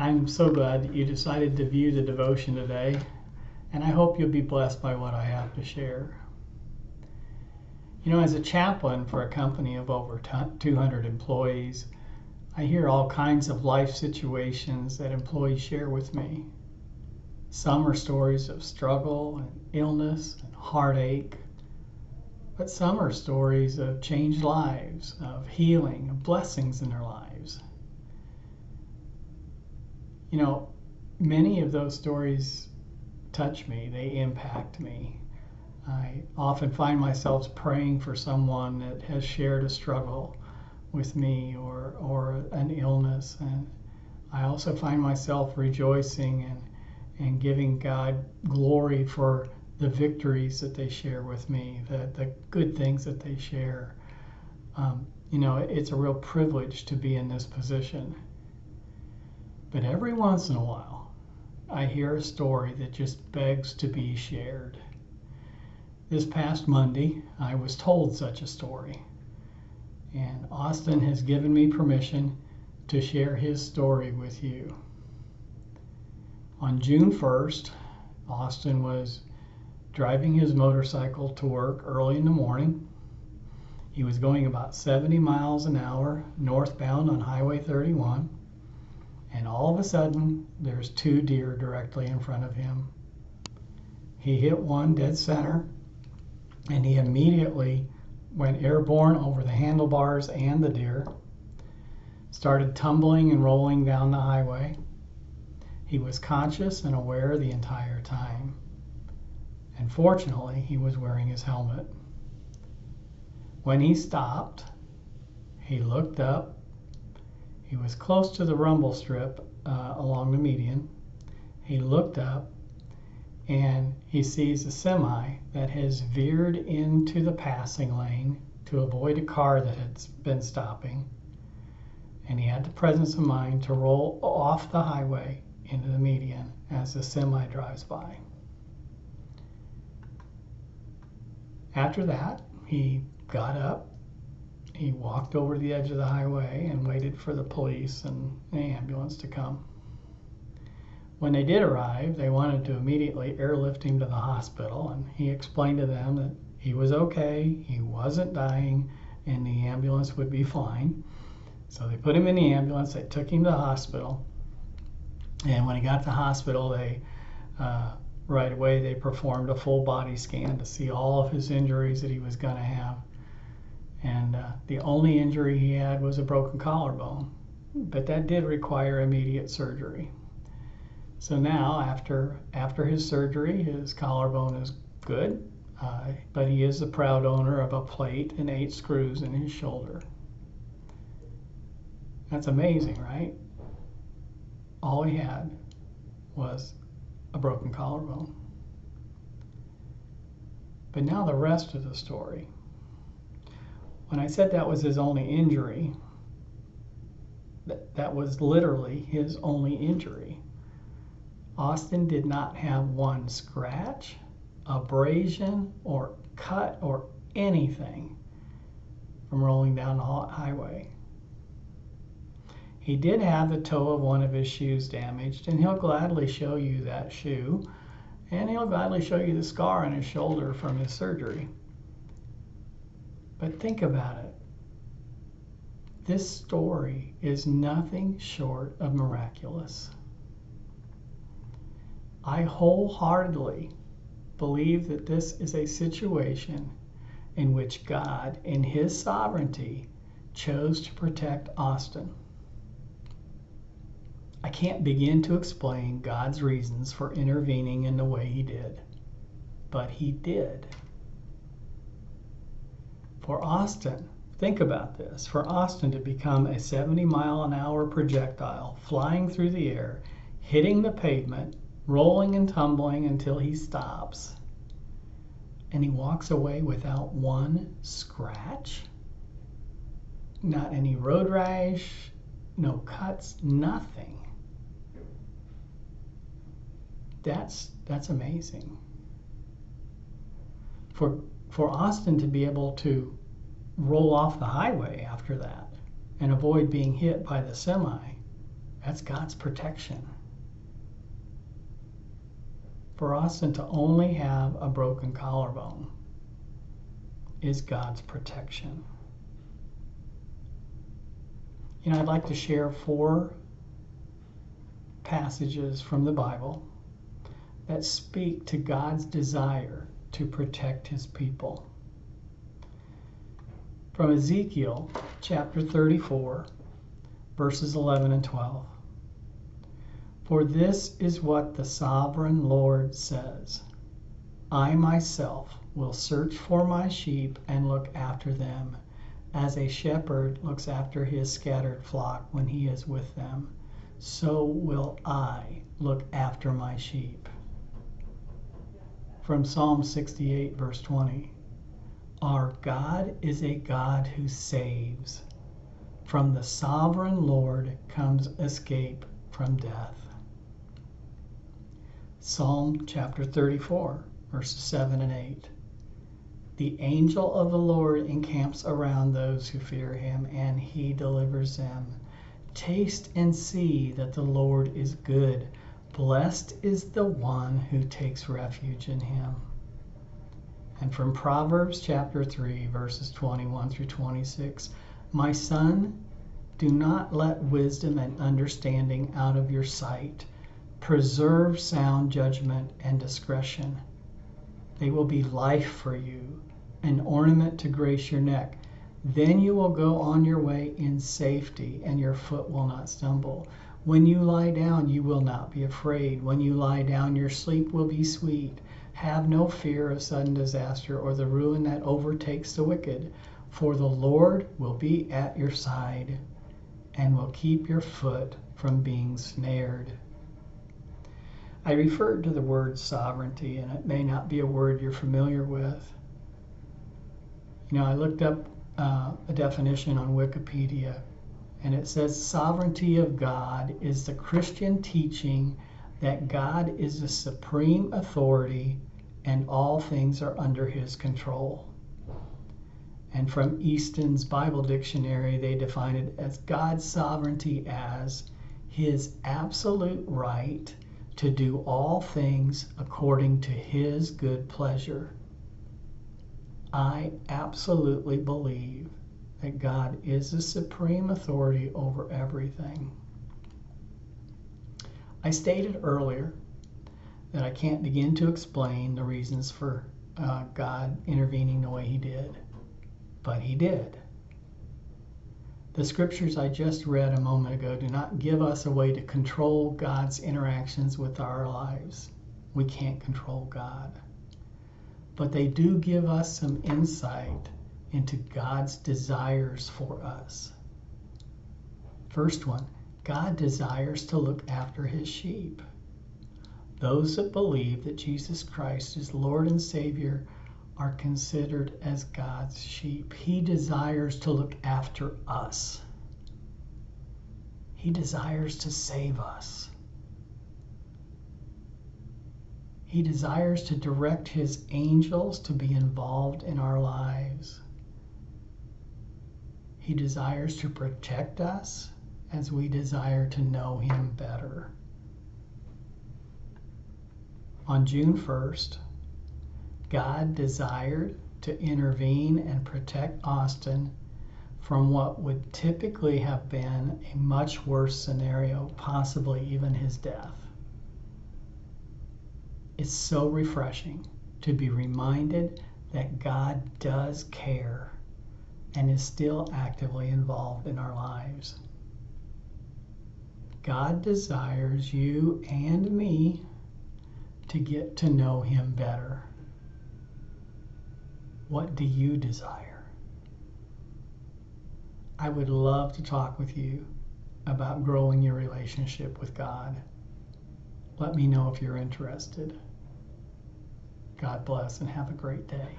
I'm so glad that you decided to view the devotion today, and I hope you'll be blessed by what I have to share. You know, as a chaplain for a company of over 200 employees, I hear all kinds of life situations that employees share with me. Some are stories of struggle and illness and heartache, but some are stories of changed lives, of healing, of blessings in their lives. You know, many of those stories touch me, they impact me. I often find myself praying for someone that has shared a struggle with me or an illness, and I also find myself rejoicing and giving God glory for the victories that they share with me, the good things that they share. You know, it's a real privilege to be in this position. But every once in a while, I hear a story that just begs to be shared. This past Monday, I was told such a story, and Austin has given me permission to share his story with you. On June 1st, Austin was driving his motorcycle to work early in the morning. He was going about 70 miles an hour northbound on Highway 31. And all of a sudden, there's two deer directly in front of him. He hit one dead center, and he immediately went airborne over the handlebars and the deer, started tumbling and rolling down the highway. He was conscious and aware the entire time. And fortunately, he was wearing his helmet. When he stopped, he looked up. He was close to the rumble strip along the median. He looked up and he sees a semi that has veered into the passing lane to avoid a car that had been stopping. And he had the presence of mind to roll off the highway into the median as the semi drives by. After that, he got up. He walked over to the edge of the highway and waited for the police and the ambulance to come. When they did arrive, they wanted to immediately airlift him to the hospital, and he explained to them that he was okay, he wasn't dying, and the ambulance would be fine. So they put him in the ambulance, they took him to the hospital, and when he got to the hospital, right away they performed a full body scan to see all of his injuries that he was going to have. And the only injury he had was a broken collarbone, but that did require immediate surgery. So now, after his surgery, his collarbone is good, but he is the proud owner of a plate and 8 screws in his shoulder. That's amazing, right? All he had was a broken collarbone. But now the rest of the story. When I said that was his only injury, that was literally his only injury. Austin did not have one scratch, abrasion, or cut, or anything from rolling down the highway. He did have the toe of one of his shoes damaged, and he'll gladly show you that shoe, and he'll gladly show you the scar on his shoulder from his surgery. But think about it. This story is nothing short of miraculous. I wholeheartedly believe that this is a situation in which God, in His sovereignty, chose to protect Austin. I can't begin to explain God's reasons for intervening in the way He did, but He did. For Austin, think about this, for Austin to become a 70-mile-an-hour projectile flying through the air, hitting the pavement, rolling and tumbling until he stops, and he walks away without one scratch, not any road rash, no cuts, nothing. That's amazing. For Austin to be able to roll off the highway after that and avoid being hit by the semi That's God's protection. For Austin to only have a broken collarbone is God's protection. You know, I'd like to share 4 passages from the Bible that speak to God's desire to protect his people. From Ezekiel chapter 34, verses 11 and 12. For this is what the sovereign Lord says, I myself will search for my sheep and look after them, as a shepherd looks after his scattered flock when he is with them. So will I look after my sheep. From Psalm 68, verse 20. Our God is a God who saves. From the sovereign Lord comes escape from death. Psalm chapter 34, verses 7 and 8. The angel of the Lord encamps around those who fear him, and he delivers them. Taste and see that the Lord is good. Blessed is the one who takes refuge in him. And from Proverbs chapter 3, verses 21 through 26. My son, do not let wisdom and understanding out of your sight. Preserve sound judgment and discretion. They will be life for you, an ornament to grace your neck. Then you will go on your way in safety, and your foot will not stumble. When you lie down, you will not be afraid. When you lie down, your sleep will be sweet. Have no fear of sudden disaster or the ruin that overtakes the wicked, for the Lord will be at your side and will keep your foot from being snared. I referred to the word sovereignty, and it may not be a word you're familiar with. You know, I looked up a definition on Wikipedia, and it says sovereignty of God is the Christian teaching that God is the supreme authority and all things are under his control. And from Easton's Bible Dictionary, they define it as God's sovereignty as his absolute right to do all things according to his good pleasure. I absolutely believe that God is the supreme authority over everything. I stated earlier that I can't begin to explain the reasons for God intervening the way he did, but he did. The scriptures I just read a moment ago do not give us a way to control God's interactions with our lives. We can't control God. But they do give us some insight into God's desires for us. First one, God desires to look after his sheep. Those that believe that Jesus Christ is Lord and Savior are considered as God's sheep. He desires to look after us. He desires to save us. He desires to direct his angels to be involved in our lives. He desires to protect us as we desire to know him better. On June 1st, God desired to intervene and protect Austin from what would typically have been a much worse scenario, possibly even his death. It's so refreshing to be reminded that God does care and is still actively involved in our lives. God desires you and me to get to know him better. What do you desire? I would love to talk with you about growing your relationship with God. Let me know if you're interested. God bless and have a great day.